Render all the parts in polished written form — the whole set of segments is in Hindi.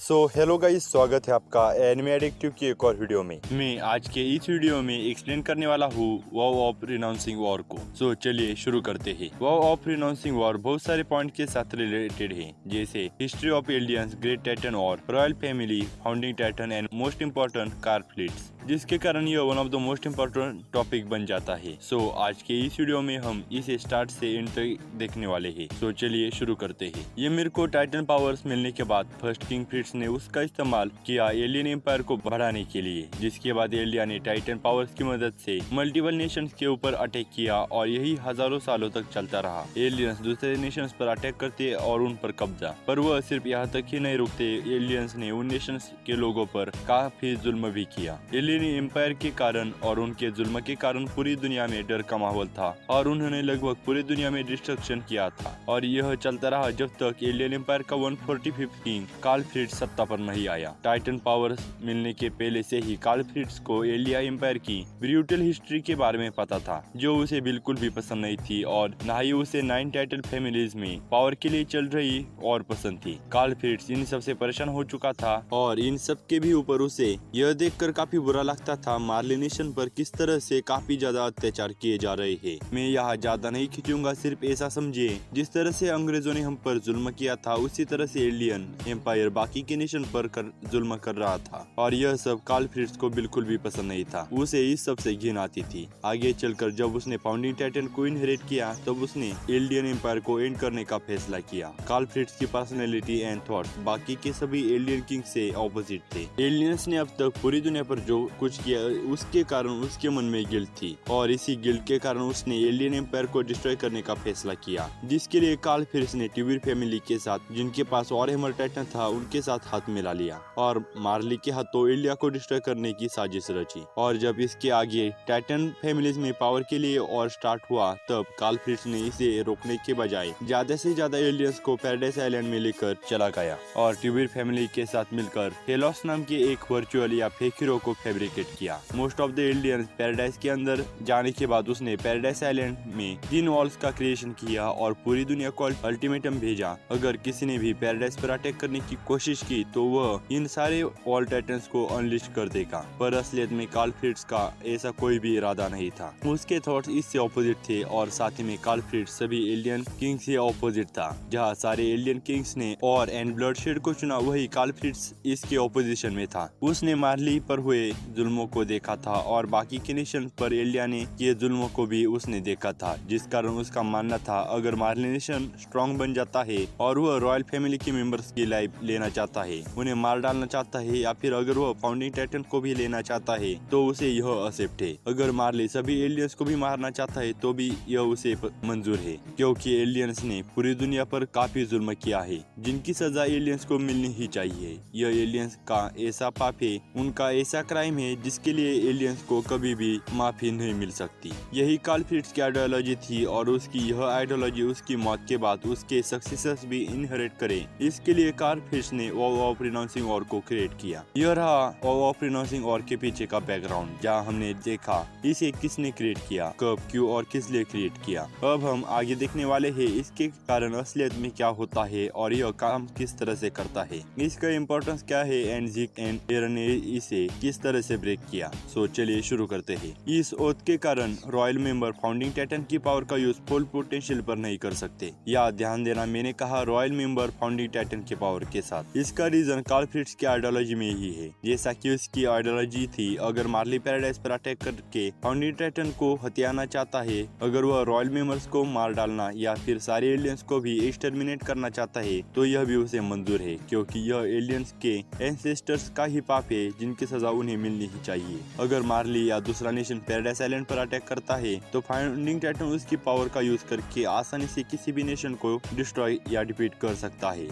हेलो गाइस, स्वागत है आपका एनिमे एडिक्टिव की एक और वीडियो में। मैं आज के इस वीडियो में एक्सप्लेन करने वाला हूँ वॉर ऑफ रिनाउंसिंग वॉर को। चलिए शुरू करते हैं। वॉर ऑफ रिनाउंसिंग वॉर बहुत सारे पॉइंट के साथ रिलेटेड है, जैसे history of aliens, great titan और royal family, founding titan and most important car fleets, जिसके कारण यह one of the most important topic बन जाता है। आज के इस वीडियो में हम इसे स्टार्ट से एंड तक देखने वाले हैं। चलिए शुरू करते हैं। ये मेरे को टाइटन पावर्स मिलने के बाद फर्स्ट किंग फ्लीट्स ने उसका इस्तेमाल किया एलियन एम्पायर को बढ़ाने के लिए, जिसके बाद एलिया ने टाइटन पावर्स की मदद से मल्टीपल नेशंस के ऊपर अटैक किया और यही हजारों सालों तक चलता रहा। एलियंस दूसरे नेशंस पर अटैक करते और उन पर कब्जा, पर वह सिर्फ यहाँ तक ही नहीं रुकते। एलियंस ने उन नेशंस के लोगों पर काफी जुल्म भी किया। एलियन एम्पायर के कारण और उनके जुल्म के कारण पूरी दुनिया में डर का माहौल था और उन्होंने लगभग पूरी दुनिया में डिस्ट्रक्शन किया था, और यह चलता रहा जब तक एलियन एम्पायर का 145th किंग कार्ल फ्रीट्ज सत्ता पर नहीं आया। टाइटन पावर्स मिलने के पहले से ही कार्ल फ्रीट्ज को एलिया एम्पायर की ब्रूटल हिस्ट्री के बारे में पता था, जो उसे बिल्कुल भी पसंद नहीं थी, और न ही उसे 9 टाइटन फैमिलीज में पावर के लिए चल रही और पसंद थी। कार्ल फ्रीट्ज इन सबसे परेशान हो चुका था, और इन सब के भी ऊपर उसे यह देखकर काफी बुरा लगता था मार्ली नेशन पर किस तरह से काफी ज्यादा अत्याचार किए जा रहे हैं। मैं यहाँ ज्यादा नहीं खींचूंगा, सिर्फ ऐसा समझिए जिस तरह से अंग्रेजों ने हम पर जुल्म किया था, उसी तरह से एलियन एम्पायर बाकी के नेशन पर जुल्म कर रहा था, और यह सब कार्ल फ्रीट्ज को बिल्कुल भी पसंद नहीं था। उसे इस सब से घिन आती थी। आगे चलकर जब उसने फाउंडिंग टाइटन को इनहेरिट किया, तब उसने एलियन एम्पायर को एंड करने का फैसला किया। कार्ल फ्रीट्ज की पर्सनैलिटी एंड थॉट्स बाकी के सभी एलियन किंग से ऑपोजिट थे। एलियंस ने अब तक पूरी दुनिया पर जो कुछ किया, उसके कारण उसके मन में गिल्ट थी, और इसी गिल्ट के कारण उसने एलियन एम्पायर को डिस्ट्रॉय करने का फैसला किया, जिसके लिए कार्ल फ्रीट्ज ने ट्यूबिर फैमिली के साथ, जिनके पास और हैमर टाइटन था, उनके साथ हाथ मिला लिया और मार्ली के हाथों एलिया को डिस्ट्रॉय करने की साजिश रची। और जब इसके आगे टाइटन फैमिलीज में पावर के लिए और स्टार्ट हुआ, तब कार्ल फ्रीट्ज ने इसे रोकने के बजाय ज्यादा से ज्यादा एलियंस को पैराडाइज आइलैंड में लेकर चला गया और ट्यूबिर फैमिली के साथ मिलकर हेलोस नाम के एक वर्चुअल या फेक हीरो को फैब्रिकेट किया। Most of the aliens paradise के अंदर जाने के बाद उसने पैराडाइज आइलैंड में 3 वॉल्स का क्रिएशन किया और पूरी दुनिया को अल्टीमेटम भेजा, अगर किसी ने भी पैराडाइज पर अटैक करने की कोशिश की तो वह इन सारे वॉल टाइटन्स को अनलिस्ट कर देगा। पर असलियत में कार्ल फ्रीट्ज का ऐसा कोई भी इरादा नहीं था। उसके थॉट्स इससे ऑपोजिट थे, और साथ ही में कार्ल फ्रीट्ज सभी एलियन किंग से ऑपोजिट था। जहाँ सारे एलियन किंग्स ने और एंड ब्लडशेड को चुना, वही कार्ल फ्रीट्ज इसके ऑपोजिशन में था। उसने मार्ली पर हुए जुल्मों को देखा था और बाकी के नेशन पर एलिया ने किए जुल्मों को भी उसने देखा था, जिस कारण उसका मानना था अगर मार्ली नेशन स्ट्रॉन्ग बन जाता है और वह रॉयल फैमिली के मेंबर्स की लाइफ लेना चाहता है, उन्हें मार डालना चाहता है, या फिर अगर वह फाउंडिंग टाइटन को भी लेना चाहता है, तो उसे यह एक्सेप्ट है। अगर मार्ली सभी एलियंस को भी मारना चाहता है तो भी यह उसे मंजूर है, क्योंकि एलियंस ने पूरी दुनिया पर काफी जुल्म किया है, जिनकी सजा एलियंस को मिलनी ही चाहिए। यह एलियंस का ऐसा पाप है, उनका ऐसा क्राइम है, जिसके लिए एलियंस को कभी भी माफी नहीं मिल सकती। यही कार्ल फ्रीट्ज की आइडियोलॉजी थी, और उसकी यह आइडियोलॉजी उसकी मौत के बाद उसके सक्सेसर्स भी इनहेरिट करें, इसके लिए कार्ल फ्रीट्ज ने वॉर ऑफ रिनाउंसिंग वॉर को क्रिएट किया। यह रहा वॉर ऑफ रिनाउंसिंग वॉर के पीछे का बैकग्राउंड, जहां हमने देखा इसे किसने क्रिएट किया, कब, क्यों और किस लिए क्रिएट किया। अब हम आगे देखने वाले हैं इसके कारण असलियत में क्या होता है और यह काम किस तरह से करता है, इसका इम्पोर्टेंस क्या है, एंड ज़ीक एंड एरन ने इसे किस तरह से ब्रेक किया। चलिए शुरू करते हैं। इस ओथ के कारण रॉयल मेंबर फाउंडिंग टाइटन की पावर का यूज फुल पोटेंशियल पर नहीं कर सकते। या ध्यान देना, मैंने कहा रॉयल मेंबर फाउंडिंग टाइटन के पावर के साथ। इसका रीजन कार्ल फ्रीट्ज की आइडियोलॉजी में ही है, जैसा कि उसकी आइडियोलॉजी थी अगर मार्ली पैराडाइज पर अटैक करके फाउंडिंग टाइटन को हथियाना चाहता है, अगर वह रॉयल मेंबर्स को मार डालना या फिर सारे एलियंस को भी एक्सटर्मिनेट करना चाहता है, तो यह भी उसे मंजूर है, क्योंकि यह एलियंस के एंसेस्टर्स का ही पाप है, जिनकी सजा उन्हें मिलनी ही चाहिए। अगर मार्ली या दूसरा नेशन पैराडाइज आइलैंड पर अटैक करता है, तो फाउंडिंग टाइटन उसकी पावर का यूज करके आसानी से किसी भी नेशन को डिस्ट्रॉय या डिफीट कर सकता है।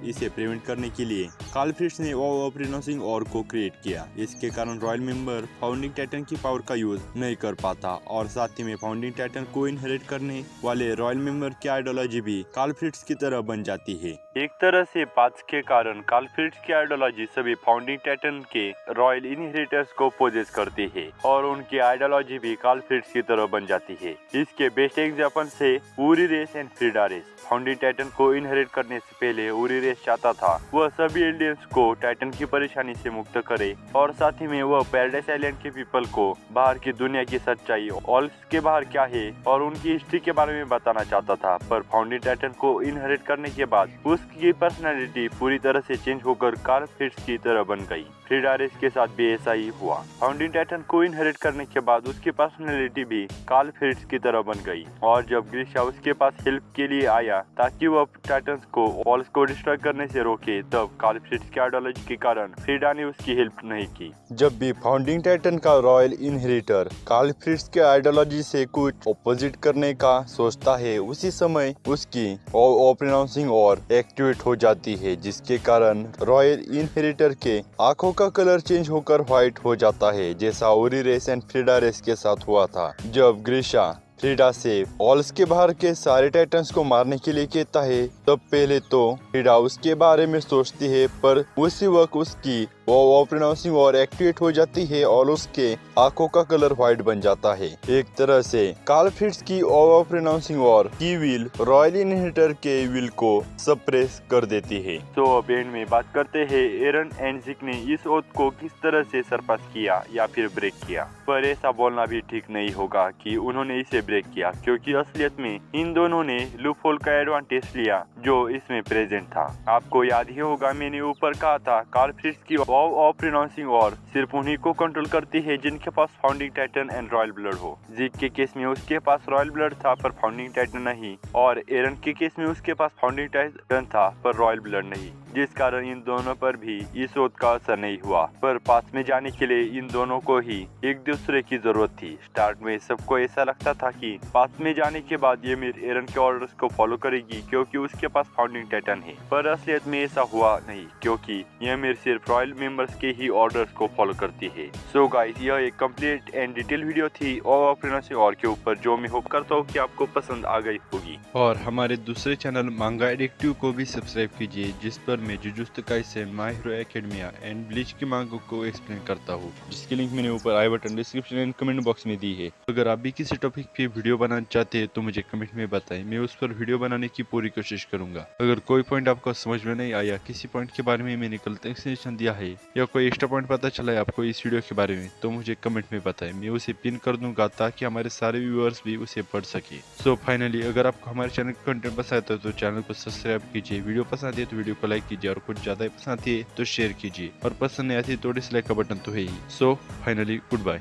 इसे प्रिवेंट करने के लिए कार्ल फ्रीट्ज ने वॉर ऑफ रिनाउंसिंग वॉर को क्रिएट किया। इसके कारण रॉयल मेंबर फाउंडिंग टाइटन की पावर का यूज नहीं कर पाता, और साथ ही में फाउंडिंग टाइटन को इनहेरिट करने वाले रॉयल मेंबर की आइडियोलॉजी भी कार्ल फ्रीट्ज की तरह बन जाती है। एक तरह से पाथ के कारण कार्ल फ्रिट्ज की आइडियोलॉजी सभी फाउंडिंग टाइटन के रॉयल इनहेरिटर्स को पोजेस करती है और उनकी आइडियोलॉजी भी कार्ल फ्रिट्ज की तरह बन जाती है। इसके बेस्ट एग्जांपल से Uri Reiss and Frieda Reiss. Founding Titan को इनहेरिट करने से पहले उरी रेस चाहता था वह सभी एलियंस को टाइटन की परेशानी से मुक्त करे और साथ ही में वह पैराडाइज आइलैंड के पीपल को बाहर की दुनिया की सच्चाई और इसके बाहर क्या है और उनकी हिस्ट्री के बारे में बताना चाहता था। पर फाउंडिंग टाइटन को इनहेरिट करने के बाद उसकी पर्सनालिटी पूरी तरह से चेंज होकर कार्ल फ्रिट्ज की तरह बन गई। फ्रीडा रेस के साथ भी ऐसा ही हुआ। फाउंडिंग टाइटन को इनहेरिट करने के बाद उसकी पर्सनालिटी भी कार्ल फ्रिट्ज की तरह बन गई और जब ग्रीशा उसके पास हेल्प के लिए आया ताकि वह टाइटन्स को वॉल्स को डिस्ट्रॉय करने से रोके, तब कार्ल फ्रिट्ज की आइडियोलॉजी के कारण फ्रीडा ने उसकी हेल्प नहीं की। जब भी फाउंडिंग टाइटन का रॉयल इनहेरिटर कार्ल फ्रिट्ज के आइडियोलॉजी से कुछ ऑपोजिट करने का सोचता है, उसी समय उसकी ऑफ रिनाउंसिंग और एक्टिवेट हो जाती है, जिसके कारण रॉयल इनहेरिटर के आंखों का कलर चेंज होकर व्हाइट हो जाता है, जैसा Uri Reiss and Frieda Reiss के साथ हुआ था। जब ग्रीशा फ्रीडा से वॉल्स के बाहर के सारे टाइटन्स को मारने के लिए कहता है, तब पहले तो फ्रीडा उसके बारे में सोचती है, पर उसी वक्त उसकी ऑफ रिनाउंसिंग और एक्टिवेट हो जाती है और उसके आंखों का कलर व्हाइट बन जाता है। एक तरह से कार्ल फ्रिट्ज की ऑफ रिनाउंसिंग और की विल रॉयल इनहेरिटर के विल को सप्रेस कर देती है। तो अब एंड में बात करते हैं एरन एंड ज़िक ने इस ओथ को किस तरह से सरपास किया या फिर ब्रेक किया। पर ऐसा बोलना भी ठीक नहीं होगा कि उन्होंने इसे ब्रेक किया, क्योंकि असलियत में इन दोनों ने लूपहोल का एडवांटेज लिया जो इसमें प्रेजेंट था। आपको याद ही होगा मैंने ऊपर कहा था कार्ल फ्रिट्ज की ऑफ रिनाउंसिंग और सिर्फ उन्हीं को कंट्रोल करती है जिनके पास founding titan and royal blood हो। ज़िक के केस में उसके पास रॉयल ब्लड था पर फाउंडिंग टाइटन नहीं, और एरन के केस में उसके पास फाउंडिंग टाइटन था पर रॉयल ब्लड नहीं, जिस कारण इन दोनों पर भी इस ओथ का असर नहीं हुआ। पर पास में जाने के लिए इन दोनों को ही एक दूसरे की जरूरत थी। स्टार्ट में सबको ऐसा लगता था कि पास में जाने के बाद ये मीर एरन के ऑर्डर्स को फॉलो करेगी क्योंकि उसके पास फाउंडिंग टाइटन है, पर असलियत में ऐसा हुआ नहीं क्योंकि यह मीर सिर्फ रॉयल मेंबर्स के ही ऑर्डर्स को फॉलो करती है। सो गाइस, यह एक कंप्लीट एंड डिटेल वीडियो थी ऑफ रिनाउंसिंग और के ऊपर, जो मैं होप करता हूँ कि आपको पसंद आ गई होगी। और हमारे दूसरे चैनल मांगा एडिक्टिव को भी सब्सक्राइब कीजिए, जिस पर मैं jujutsu Kaisen, my hero academia and bleach के मांगों को एक्सप्लेन करता हूँ, जिसकी लिंक मैंने ऊपर I button, description and comment box में दी है। अगर आप भी किसी टॉपिक पे वीडियो बनाना चाहते हैं तो मुझे कमेंट में बताएं, मैं उस पर वीडियो बनाने की पूरी कोशिश करूंगा। अगर कोई पॉइंट आपको समझ में नहीं आया, किसी पॉइंट के बारे में मैंने गलत एक्सप्लेनेशन दिया है या कोई एक्स्ट्रा पॉइंट पता चला है आपको इस वीडियो के बारे में, तो मुझे कमेंट में बताएं, मैं उसे पिन कर दूंगा ताकि हमारे सारे व्यूअर्स भी उसे पढ़ सके। सो फाइनली, अगर आपको हमारे चैनल का कंटेंट पसंद आता है तो चैनल को सब्सक्राइब कीजिए, वीडियो पसंद है तो वीडियो को लाइक कीजिए और कुछ ज्यादा पसंद है तो शेयर कीजिए, और पसंद नहीं आती तो डिसलाइक का बटन तो है ही। So finally, good bye.